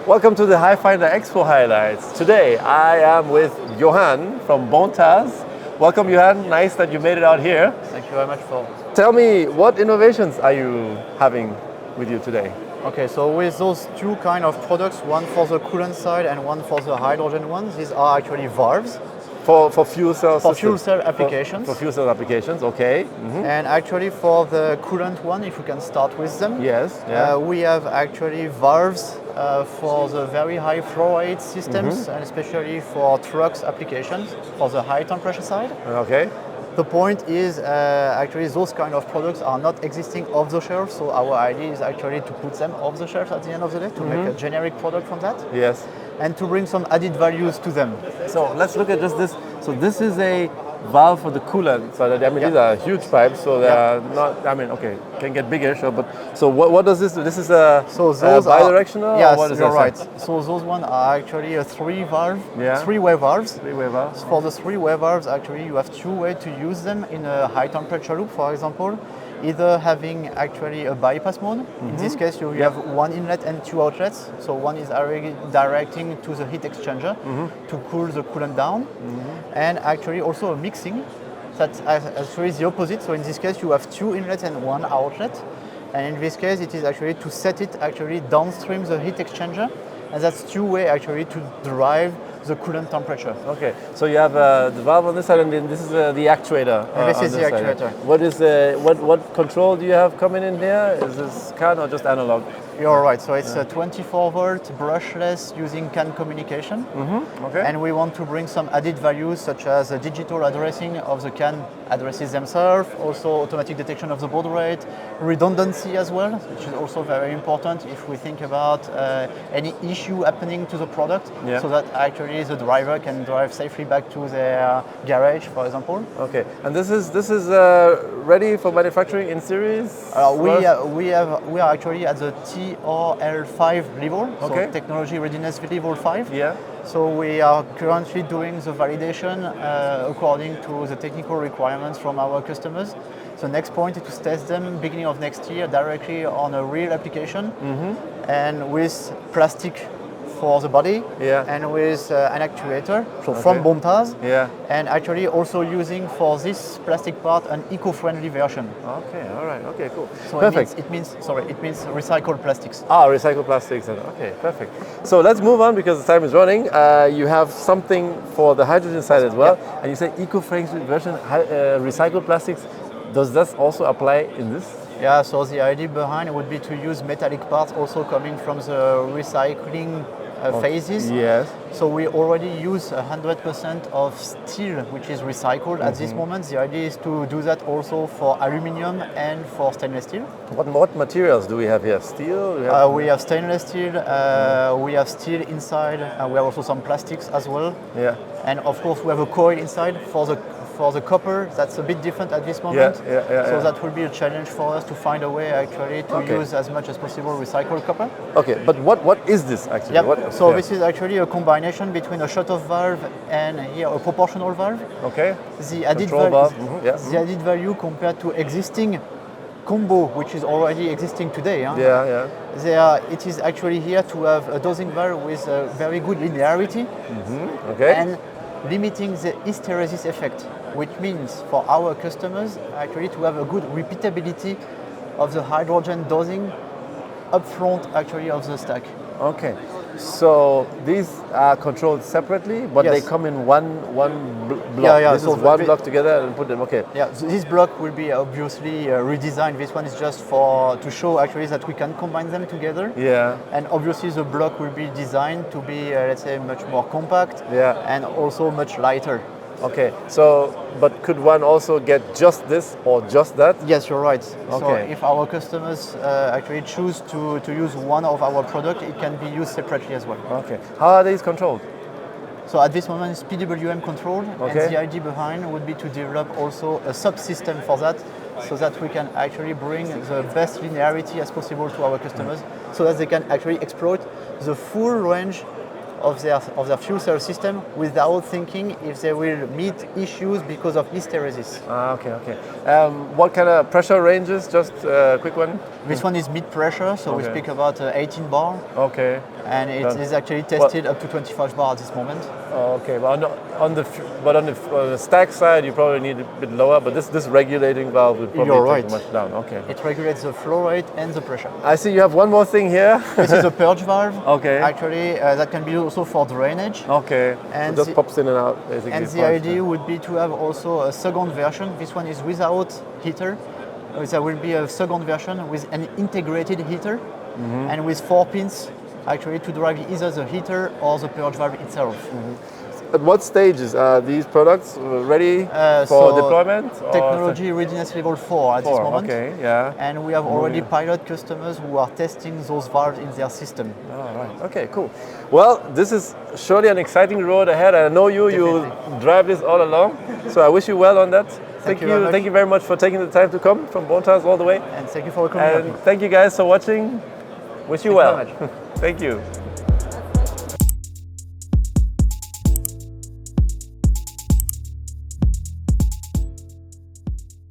Welcome to the Hyfindr Expo highlights. Today I am with Yohann from Bontaz. Welcome Yohann, nice that you made it out here. Thank you very much for... Tell me, what innovations are you having with you today? Okay, so with those two kind of products, one for the coolant side and one for the hydrogen one, these are actually valves. For fuel cell For systems. fuel cell applications. For fuel cell applications, okay. Mm-hmm. And actually for the coolant one, if we can start with them. Yes. Yeah. We have actually valves for the very high flow rate systems, and especially for trucks applications for the high temperature side. Okay. The point is actually those kind of products are not existing off the shelf, so our idea is actually to put them off the shelf at the end of the day, to make a generic product from that. Yes. And to bring some added values to them. So let's look at just this. So this is a valve for the coolant. So that, I mean, these are huge pipes, so they are not, I mean, okay, can get bigger, sure, but so what does this do? This is a bidirectional? Yes, what is you're that? Right. So those ones are actually a three-way valves. Three-way valves. For the three-way valves, actually, you have two ways to use them in a high temperature loop, for example. Either having actually a bypass mode. In this case, you have one inlet and two outlets. So one is directing to the heat exchanger to cool the coolant down. And actually also a mixing. That's actually the opposite. So in this case, you have two inlets and one outlet. And in this case, it is actually to set it actually downstream the heat exchanger. And that's two ways actually to drive the coolant temperature. Okay, so you have the valve on this side, and then this is the actuator. This is the actuator. What is what control do you have coming in here? Is this CAN or just analog? You're right. So it's a 24 volt brushless using CAN communication. Okay. And we want to bring some added values such as a digital addressing of the CAN addresses themselves, also automatic detection of the baud rate, redundancy as well, which is also very important if we think about any issue happening to the product, so that actually the driver can drive safely back to their garage, for example. Okay. And this is ready for manufacturing in series? We are actually at the TRL5 level, so Technology Readiness Level 5. Yeah. So we are currently doing the validation according to the technical requirements from our customers. So next point is to test them beginning of next year directly on a real application and with plastic for the body and with an actuator from Bontaz, and actually also using for this plastic part an eco-friendly version. Okay, all right, okay, cool. So perfect. It means recycled plastics. Ah, recycled plastics. Okay, perfect. So let's move on because the time is running. You have something for the hydrogen side as well, and you say eco-friendly version, recycled plastics. Does that also apply in this? Yeah, so the idea behind would be to use metallic parts also coming from the recycling phases. Yes. So we already use 100% of steel, which is recycled at this moment. The idea is to do that also for aluminium and for stainless steel. What materials do we have here? Steel? We have stainless steel, we have steel inside, and we have also some plastics as well. Yeah. And of course we have a coil inside for the copper. That's a bit different at this moment. So that will be a challenge for us to find a way actually to use as much as possible recycled copper. Okay, but what is this actually? This is actually a combination between a shut-off valve and here a proportional valve. Okay. The added value compared to existing combo, which is already existing today. It is actually here to have a dosing valve with a very good linearity and limiting the hysteresis effect, which means for our customers actually to have a good repeatability of the hydrogen dosing upfront actually of the stack. Okay, so these are controlled separately, but they come in one block. This is one block together and put them. Okay. Yeah, so this block will be obviously redesigned. This one is just to show actually that we can combine them together. Yeah. And obviously the block will be designed to be let's say much more compact. And also much lighter. Okay, so, but could one also get just this or just that? Yes, you're right. Okay. So if our customers actually choose to use one of our products, it can be used separately as well. Okay. How are these controlled? So at this moment it's PWM controlled, and the idea behind would be to develop also a subsystem for that, so that we can actually bring the best linearity as possible to our customers, so that they can actually exploit the full range of their fuel cell system without thinking if they will meet issues because of hysteresis. Okay, okay. What kind of pressure ranges? Just a quick one. This one is mid pressure, so we Okay. speak about 18 bar, Okay. and it is actually tested up to 25 bar at this moment. Okay, but on the stack side, you probably need a bit lower. But this regulating valve will probably You're take right. much down. Okay. It regulates the flow rate and the pressure. I see you have one more thing here. This is a purge valve. Okay. Actually, that can be also for drainage. Okay. And So just the- pops in and out basically. And the fast. idea would be to have also a second version. This one is without heater. There will be a second version with an integrated heater and with 4 pins actually to drive either the heater or the purge valve itself. At what stages are these products ready for So deployment? or- Technology Readiness Level 4 at this 4, moment. okay, yeah. And we have already pilot customers who are testing those valves in their system. All right. Okay, cool. Well, this is surely an exciting road ahead. I know you Definitely. drive this all along. So I wish you well on that. Thank you very much. Thank you very much for taking the time to come from Bontaz all the way. And thank you for coming. And thank you guys for watching. Wish you Thank you well. very much. Thank you.